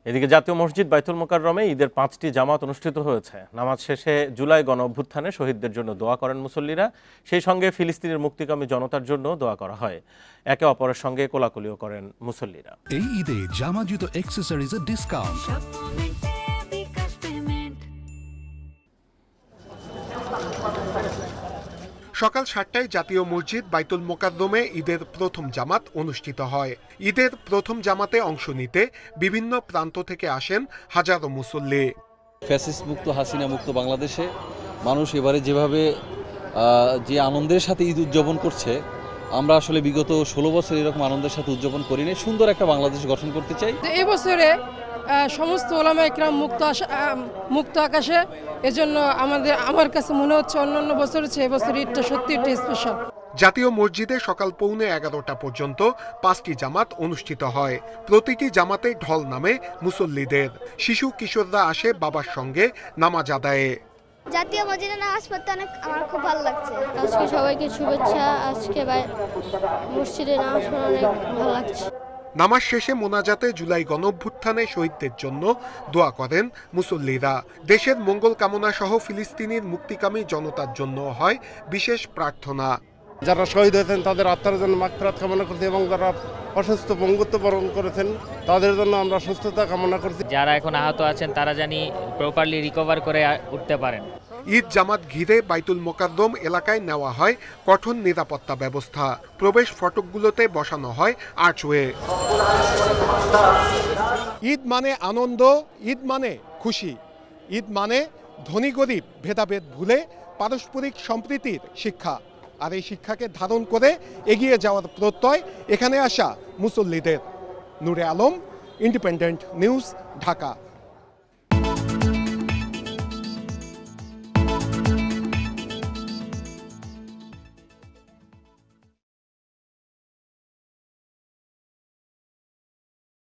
এদিকে জাতীয় মসজিদ বাইতুল মোকাররমে ঈদের 5টি জামাত অনুষ্ঠিত হয়েছে। নামাজ শেষে জুলাই গণ অভ্যুত্থানে শহীদদের জন্য দোয়া করেন মুসল্লিরা। সেই সঙ্গে ফিলিস্তিনের মুক্তিকামী জনতার জন্য দোয়া করা হয়। একে অপরের সঙ্গে কোলাকুলিও করেন মুসল্লিরা। এই ঈদে জামা জুতো অ্যাক্সেসরিজের ডিসকাউন্ট। সকাল 7টায় জাতীয় মসজিদ বাইতুল মোকাররমে ঈদের প্রথম জামাত অনুষ্ঠিত হয়। ঈদের প্রথম জামাতে অংশ নিতে বিভিন্ন প্রান্ত থেকে আসেন হাজারো মুসল্লি। ফ্যাসিস্ট মুক্ত হাসিনা মুক্ত বাংলাদেশে মানুষ এবারে যেভাবে যে আনন্দের সাথে ঈদ উদযাপন করছে, আমরা আসলে বিগত 16 বছর এরকম আনন্দের সাথে উদযাপন করিনি। সুন্দর একটা বাংলাদেশ গঠন করতে চাই। এই বছরে সমস্ত ওলামা ইকরাম মুক্ত আকাশে, এজন্য আমার কাছে মনে হচ্ছে অন্যান্য বছরের চেয়ে এবছর ঈদটা সত্যি একটা স্পেশাল। জাতীয় মসজিদে সকাল 11:15 পর্যন্ত 5টি জামাত অনুষ্ঠিত হয়। প্রতিটি জামাতে ঢল নামে মুসল্লিদের। শিশু কিশোররা আসে বাবার সঙ্গে নামাজ আদায়ে। জাতীয় মসজিদে নামাজ পড়তে আমার খুব ভালো লাগছে। আজকে সবাইকে শুভেচ্ছা। আজকে মসজিদে নামাজ পড়া অনেক ভালো লাগছে। নামাজ শেষে মোনাজাতে জুলাই গণঅভ্যুত্থানে শহীদদের জন্য দোয়া করেন মুসল্লিরা। দেশের মঙ্গল কামনা সহ ফিলিস্তিনের মুক্তিকামী জনতার জন্য হয় বিশেষ প্রার্থনা। যারা শহীদ হয়েছেন তাদের আত্মার জন্য মাগফিরাত কামনা করছি, এবং যারা অসুস্থ পঙ্গুত্ব বরণ করেছেন তাদের জন্য আমরা সুস্থতা কামনা করছি। যারা এখন আহত আছেন তারা জানি প্রপারলি রিকভার করে উঠতে পারেন। ঈদ জামাত ঘিরে বাইতুল মোকাররম এলাকায় নেওয়া হয় কঠোর নিরাপত্তা ব্যবস্থা। প্রবেশ ফটকগুলোতে বসানো হয় আর্চওয়ে। ঈদ মানে আনন্দ, ঈদ মানে খুশি, ঈদ মানে ধনী গরিব ভেদাভেদ ভুলে পারস্পরিক সম্প্রীতির শিক্ষা। আর এই শিক্ষাকে ধারণ করে এগিয়ে যাওয়ার প্রত্যয় এখানে আসা মুসল্লিদের। নূরে আলম, ইন্ডিপেন্ডেন্ট নিউজ, ঢাকা।